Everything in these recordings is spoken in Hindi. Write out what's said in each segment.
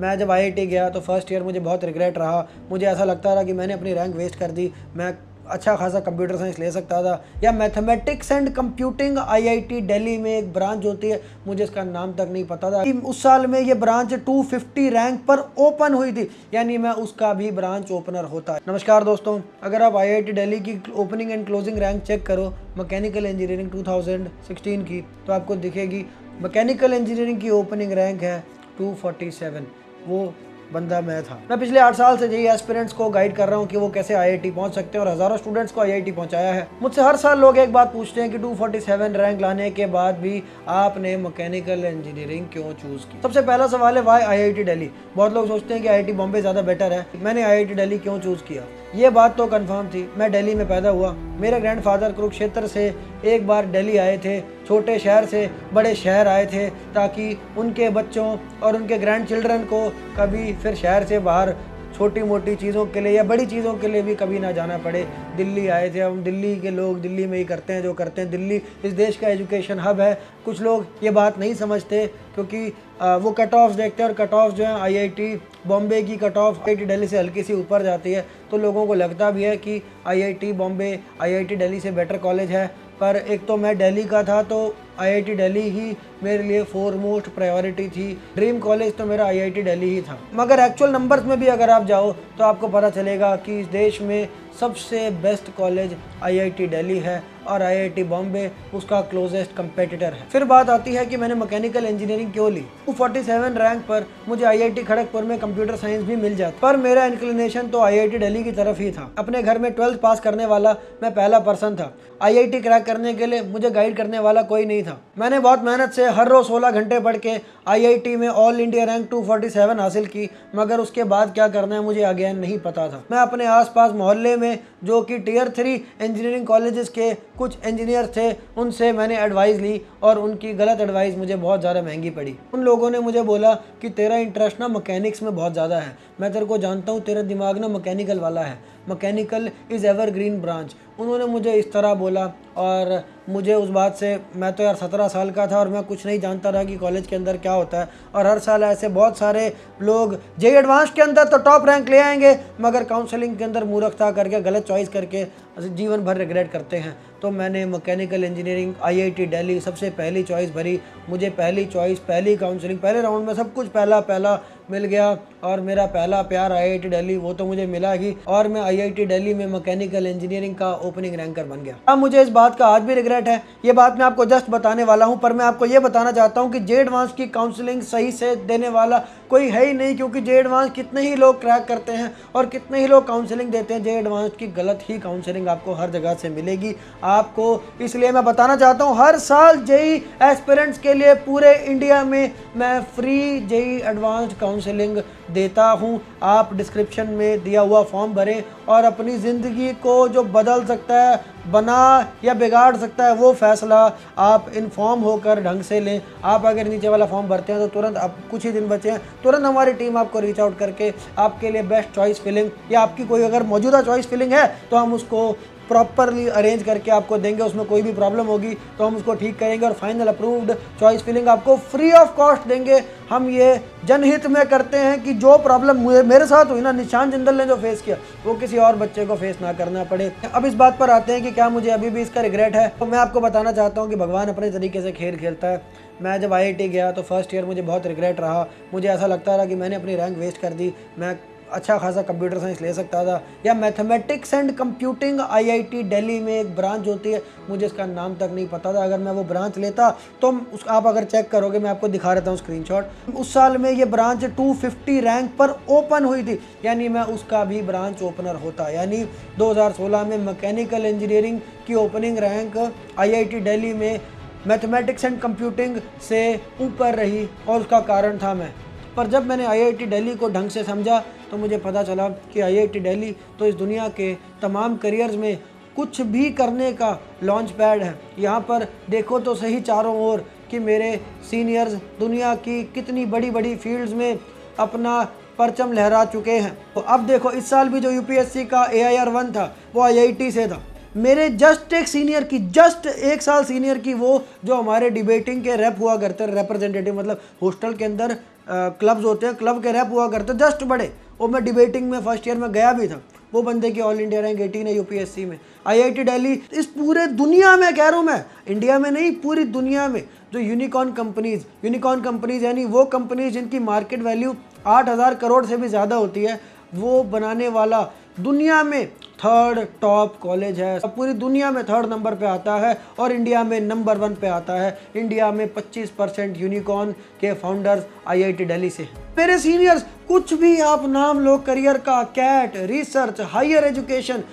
मैं जब आईआईटी गया तो फर्स्ट ईयर मुझे बहुत रिग्रेट रहा। मुझे ऐसा लगता था कि मैंने अपनी रैंक वेस्ट कर दी। मैं अच्छा खासा कंप्यूटर साइंस ले सकता था। या mathematics and computing IIT Delhi में एक ब्रांच होती है, मुझे इसका नाम तक नहीं पता था कि उस साल में ये ब्रांच 250 रैंक पर ओपन हुई थी, यानी मैं उसका भी ब्रांच ओपनर होता है। नमस्कार दोस्तों, अगर आप आईआईटी दिल्ली की opening and closing rank check करो मैकेनिकल इंजीनियरिंग 2016 की, तो आपको दिखेगी मैकेनिकल इंजीनियरिंग की ओपनिंग रैंक है 247। वो बंदा मैं था। मैं पिछले 8 साल से यही एस्पिरेंट्स को गाइड कर रहा हूँ कि वो कैसे आईआईटी पहुँच सकते हैं और हज़ारों स्टूडेंट्स को आईआईटी पहुँचाया है। मुझसे हर साल लोग एक बात पूछते हैं कि 247 रैंक लाने के बाद भी आपने मैकेनिकल इंजीनियरिंग क्यों चूज़ की। सबसे पहला सवाल है वाई आईआईटी दिल्ली। बहुत लोग सोचते हैं कि आईआईटी बॉम्बे ज़्यादा बेटर है। मैंने आईआईटी दिल्ली क्यों चूज़ किया, ये बात तो कंफर्म थी। मैं दिल्ली में पैदा हुआ। मेरे ग्रैंडफादर कुरुक्षेत्र से एक बार दिल्ली आए थे, छोटे शहर से बड़े शहर आए थे ताकि उनके बच्चों और उनके ग्रैंड चिल्ड्रन को कभी फिर शहर से बाहर छोटी मोटी चीज़ों के लिए या बड़ी चीज़ों के लिए भी कभी ना जाना पड़े। दिल्ली आए थे। हम दिल्ली के लोग दिल्ली में ही करते हैं जो करते हैं। दिल्ली इस देश का एजुकेशन हब है। कुछ लोग ये बात नहीं समझते क्योंकि वो कट ऑफ देखते हैं और कट ऑफ जो है आईआईटी बॉम्बे की कट ऑफ आईआईटी दिल्ली से हल्की सी ऊपर जाती है, तो लोगों को लगता भी है कि आईआईटी बॉम्बे आईआईटी दिल्ली से बेटर कॉलेज है। पर एक तो मैं दिल्ली का था तो आईआईटी दिल्ली ही मेरे लिए फोरमोस्ट प्रायोरिटी थी। ड्रीम कॉलेज तो मेरा आईआईटी दिल्ली ही था। मगर एक्चुअल नंबर्स में भी अगर आप जाओ तो आपको पता चलेगा कि इस देश में सबसे बेस्ट कॉलेज आईआईटी दिल्ली है और आईआईटी बॉम्बे उसका क्लोजेस्ट कंपेटिटर है। फिर बात आती है कि मैंने मैकेनिकल इंजीनियरिंग क्यों ली। 247 रैंक पर मुझे आईआईटी खड़गपुर में कंप्यूटर साइंस भी मिल जाता, पर मेरा इंक्लिनेशन तो आईआईटी दिल्ली की तरफ ही था। अपने घर में 12th पास करने वाला मैं पहला पर्सन था। आईआईटी क्रैक करने के लिए मुझे गाइड करने वाला कोई नहीं था। मैंने बहुत मेहनत से हर रोज 16 घंटे पढ़ के आईआईटी में ऑल इंडिया रैंक 247 हासिल की, मगर उसके बाद क्या करना है मुझे अगेन नहीं पता था। मैं अपने आसपास मोहल्ले में जो कि टियर 3 इंजीनियरिंग कॉलेजेस के कुछ इंजीनियर थे उनसे मैंने एडवाइस ली और उनकी गलत एडवाइस मुझे बहुत ज़्यादा महंगी पड़ी। उन लोगों ने मुझे बोला कि तेरा इंटरेस्ट ना मैकेनिक्स में बहुत ज़्यादा है, मैं तेरे को जानता हूँ, तेरा दिमाग ना मैकेनिकल वाला है, मैकेनिकल इज़ एवरग्रीन ब्रांच। उन्होंने मुझे इस तरह बोला और मुझे उस बात से, मैं तो यार 17 साल का था और मैं कुछ नहीं जानता था कि कॉलेज के अंदर क्या होता है। और हर साल ऐसे बहुत सारे लोग जेईई एडवांस के अंदर तो टॉप रैंक ले आएंगे मगर काउंसलिंग के अंदर मूर्खता करके गलत चॉइस करके जीवन भर रिग्रेट करते हैं। तो मैंने मैकेनिकल इंजीनियरिंग आईआईटी दिल्ली सबसे पहली चॉइस भरी। मुझे पहली चॉइस, पहली काउंसलिंग, पहले राउंड में सब कुछ पहला मिल गया और मेरा पहला प्यार आईआईटी दिल्ली वो तो मुझे मिला ही और मैं आईआईटी दिल्ली में मैकेनिकल इंजीनियरिंग का ओपनिंग रैंकर बन गया। अब मुझे इस बात का आज भी रिग्रेट है। ये बात मैं आपको जस्ट बताने वाला हूँ, पर मैं आपको ये बताना चाहता हूँ कि जेईई एडवांस की काउंसलिंग सही से देने वाला कोई है ही नहीं, क्योंकि जेईई एडवांस कितने ही लोग क्रैक करते हैं और कितने ही लोग काउंसलिंग देते हैं। जेईई एडवांस की गलत ही काउंसलिंग आपको हर जगह से मिलेगी आपको। इसलिए मैं बताना चाहता हूँ हर साल जेईई एस्पिरेंट्स के लिए पूरे इंडिया में मैं फ्री जेईई एडवांस काउंसलिंग देता हूँ। आप डिस्क्रिप्शन में दिया हुआ फॉर्म भरें और अपनी ज़िंदगी को जो बदल सकता है, बना या बिगाड़ सकता है, वो फैसला आप इन्फॉर्म होकर ढंग से लें। आप अगर नीचे वाला फॉर्म भरते हैं तो तुरंत, अब कुछ ही दिन बचे हैं, तुरंत हमारी टीम आपको रीच आउट करके आपके लिए बेस्ट चॉइस फिलिंग या आपकी कोई अगर मौजूदा चॉइस फिलिंग है तो हम उसको प्रॉपरली अरेंज करके आपको देंगे। उसमें कोई भी प्रॉब्लम होगी तो हम उसको ठीक करेंगे और फाइनल अप्रूव्ड चॉइस फिलिंग आपको फ्री ऑफ कॉस्ट देंगे। हम ये जनहित में करते हैं कि जो प्रॉब्लम मेरे साथ हुई ना, निशान जिंदल ने जो फेस किया, वो किसी और बच्चे को फेस ना करना पड़े। अब इस बात पर आते हैं कि क्या मुझे अभी भी इसका रिग्रेट है। तो मैं आपको बताना चाहता हूँ कि भगवान अपने तरीके से खेल खेलता है। मैं जब आईआईटी गया तो फर्स्ट ईयर मुझे बहुत रिग्रेट रहा। मुझे ऐसा लगता था कि मैंने अपनी रैंक वेस्ट कर दी। मैं अच्छा खासा कंप्यूटर साइंस ले सकता था। या mathematics and computing IIT Delhi में एक ब्रांच होती है, मुझे इसका नाम तक नहीं पता था। अगर मैं वो ब्रांच लेता तो आप अगर चेक करोगे, मैं आपको दिखा देता हूँ स्क्रीनशॉट। उस साल में ये ब्रांच 250 रैंक पर ओपन हुई थी, यानी मैं उसका भी ब्रांच ओपनर होता। यानी 2016 में मैकेनिकल इंजीनियरिंग की ओपनिंग रैंक आईआईटी दिल्ली में मैथमेटिक्स एंड कंप्यूटिंग से ऊपर रही और उसका कारण था मैं। पर जब मैंने आईआईटी दिल्ली को ढंग से समझा तो मुझे पता चला कि आईआईटी दिल्ली तो इस दुनिया के तमाम करियर्स में कुछ भी करने का लॉन्च पैड है। यहाँ पर देखो तो सही चारों ओर कि मेरे सीनियर्स दुनिया की कितनी बड़ी बड़ी फील्ड्स में अपना परचम लहरा चुके हैं। तो अब देखो, इस साल भी जो यूपीएससी का AIR-1 था वो आईआईटी से था। मेरे जस्ट एक साल सीनियर की वो जो हमारे डिबेटिंग के रेप हुआ करते, रिप्रेजेंटेटिव, मतलब हॉस्टल के अंदर क्लब्स होते हैं, क्लब के रैप हुआ करते जस्ट बड़े, वो मैं डिबेटिंग में फर्स्ट ईयर में गया भी था। वो बंदे की ऑल इंडिया रैंक 18 है यूपीएससी में। आईआईटी दिल्ली इस पूरे दुनिया में कह रहा हूँ मैं, इंडिया में नहीं पूरी दुनिया में, जो यूनिकॉर्न कंपनीज यानी वो कंपनीज जिनकी मार्केट वैल्यू 8,000 करोड़ से भी ज़्यादा होती है, वो बनाने वाला दुनिया में थर्ड टॉप कॉलेज है। पूरी दुनिया में थर्ड नंबर पे आता है और इंडिया में नंबर 1 पे आता है। इंडिया में 25% यूनिकॉर्न के फाउंडर्स आईआईटी दिल्ली से हैं। मेरे सीनियर्स, कुछ भी आप नाम लो करियर का, CAT, research, higher education,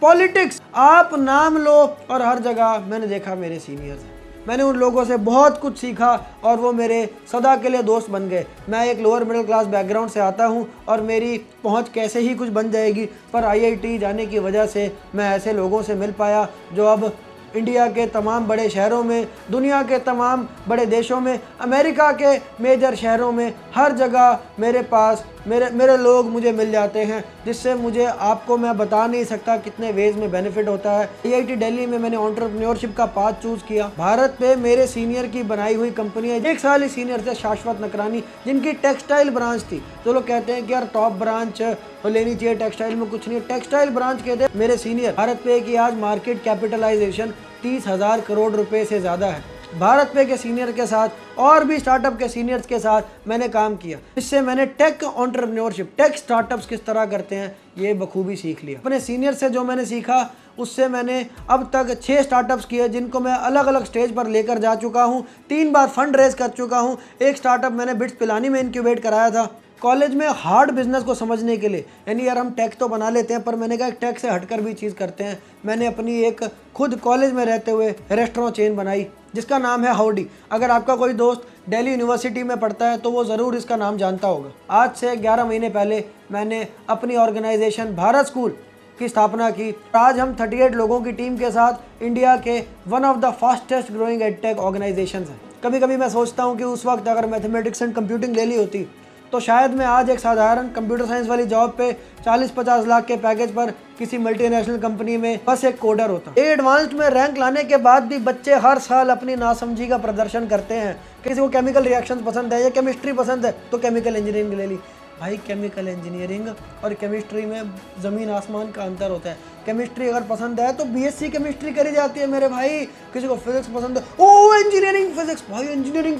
politics, आप नाम लो और हर जगह मैंने देखा मेरे सीनियर्स। मैंने उन लोगों से बहुत कुछ सीखा और वो मेरे सदा के लिए दोस्त बन गए। मैं एक लोअर मिडिल क्लास बैकग्राउंड से आता हूँ और मेरी पहुँच कैसे ही कुछ बन जाएगी, पर आईआईटी जाने की वजह से मैं ऐसे लोगों से मिल पाया जो अब इंडिया के तमाम बड़े शहरों में, दुनिया के तमाम बड़े देशों में, अमेरिका के मेजर शहरों में, हर जगह मेरे पास मेरे लोग मुझे मिल जाते हैं, जिससे मुझे आपको मैं बता नहीं सकता कितने वेज में बेनिफिट होता है। आईआईटी दिल्ली में मैंने एंटरप्रेन्योरशिप का पाथ चूज़ किया। भारत पे मेरे सीनियर की बनाई हुई कंपनी है, 1 साल ही सीनियर थे शाश्वत नकरानी, जिनकी टेक्सटाइल ब्रांच थी। जो लोग कहते हैं कि यार टॉप ब्रांच लेनी चाहिए, टेक्सटाइल में कुछ नहीं है, टेक्सटाइल ब्रांच के थे मेरे सीनियर। भारत पे की आज मार्केट कैपिटलाइजेशन 30,000 करोड़ रुपए से ज़्यादा है। भारत पे के सीनियर के साथ और भी स्टार्टअप के सीनियर्स के साथ मैंने काम किया, इससे मैंने टेक एंटरप्रेन्योरशिप, टेक स्टार्टअप्स किस तरह करते हैं ये बखूबी सीख लिया। अपने सीनियर से जो मैंने सीखा उससे मैंने अब तक 6 स्टार्टअप्स किए, जिनको मैं अलग अलग स्टेज पर लेकर जा चुका हूँ। 3 बार फंड रेज कर चुका हूँ। एक स्टार्टअप मैंने बिट्स पिलानी में इंक्यूबेट कराया था कॉलेज में हार्ड बिजनेस को समझने के लिए। यानी यार हम टेक तो बना लेते हैं, पर मैंने कहा टेक से हटकर भी चीज़ करते हैं। मैंने अपनी एक खुद कॉलेज में रहते हुए रेस्टोरेंट चेन बनाई जिसका नाम है हाउडी। अगर आपका कोई दोस्त दिल्ली यूनिवर्सिटी में पढ़ता है तो वो ज़रूर इसका नाम जानता होगा। आज से 11 महीने पहले मैंने अपनी ऑर्गेनाइजेशन भारत स्कूल की स्थापना की। आज हम 38 लोगों की टीम के साथ इंडिया के one of the fastest growing edtech organisations हैं। कभी कभी मैं सोचता हूँ कि उस वक्त अगर मैथमेटिक्स एंड कंप्यूटिंग ले ली होती तो शायद मैं आज एक साधारण कंप्यूटर साइंस वाली जॉब पे 40-50 लाख के पैकेज पर किसी मल्टीनेशनल कंपनी में बस एक कोडर होता। एडवांस्ड में रैंक लाने के बाद भी बच्चे हर साल अपनी नासमझी का प्रदर्शन करते हैं। किसी को केमिकल रिएक्शंस पसंद है या केमिस्ट्री पसंद है तो केमिकल इंजीनियरिंग ले ली। भाई केमिकल इंजीनियरिंग और केमिस्ट्री में ज़मीन आसमान का अंतर होता है। केमिस्ट्री अगर पसंद है तो बीएससी केमिस्ट्री करी जाती है मेरे भाई। किसी को फिजिक्स पसंद है, ओ इंजीनियरिंग फिजिक्स, भाई इंजीनियरिंग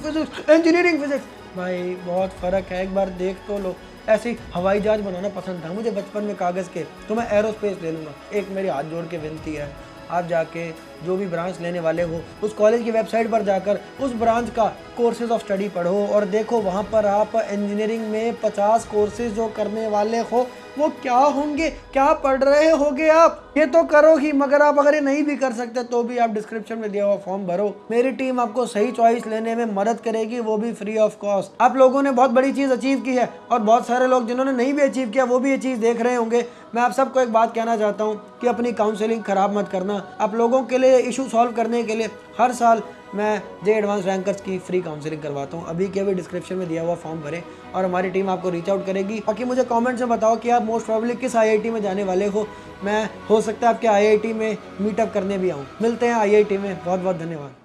फिजिक्स भाई बहुत फ़र्क है। एक बार देख तो लो। ऐसी हवाई जहाज बनाना पसंद था मुझे बचपन में कागज़ के, तो मैं एरोस्पेस ले लूँगा। एक मेरी हाथ जोड़ के विनती है, आप जाके जो भी ब्रांच लेने वाले हो उस कॉलेज की वेबसाइट पर जाकर उस ब्रांच का कोर्सेज ऑफ स्टडी पढ़ो और देखो वहाँ पर आप इंजीनियरिंग में 50 कोर्सेज जो करने वाले हो वो क्या होंगे, क्या पढ़ रहे होगे आप, ये तो करो ही। मगर आप अगर ये नहीं भी कर सकते तो भी आप डिस्क्रिप्शन में दिया हुआ फॉर्म भरो। मेरी टीम आपको सही चॉइस लेने में मदद करेगी, वो भी फ्री ऑफ कॉस्ट। आप लोगों ने बहुत बड़ी चीज़ अचीव की है और बहुत सारे लोग जिन्होंने नहीं भी अचीव किया वो भी ये चीज़ देख रहे होंगे। मैं आप सबको एक बात कहना चाहता हूँ कि अपनी काउंसलिंग ख़राब मत करना। आप लोगों के लिए इशू सॉल्व करने के लिए हर साल मैं जे एडवांस रैंकर्स की फ्री काउंसलिंग करवाता हूँ। अभी के अभी डिस्क्रिप्शन में दिया हुआ फॉर्म भरें और हमारी टीम आपको रीच आउट करेगी। बाकी मुझे कमेंट्स में बताओ कि आप मोस्ट प्रोबेबली किस आईआईटी में जाने वाले हो। मैं हो सकता है आपके आईआईटी में मीटअप करने भी आऊँ। मिलते हैं आईआईटी में। बहुत बहुत धन्यवाद।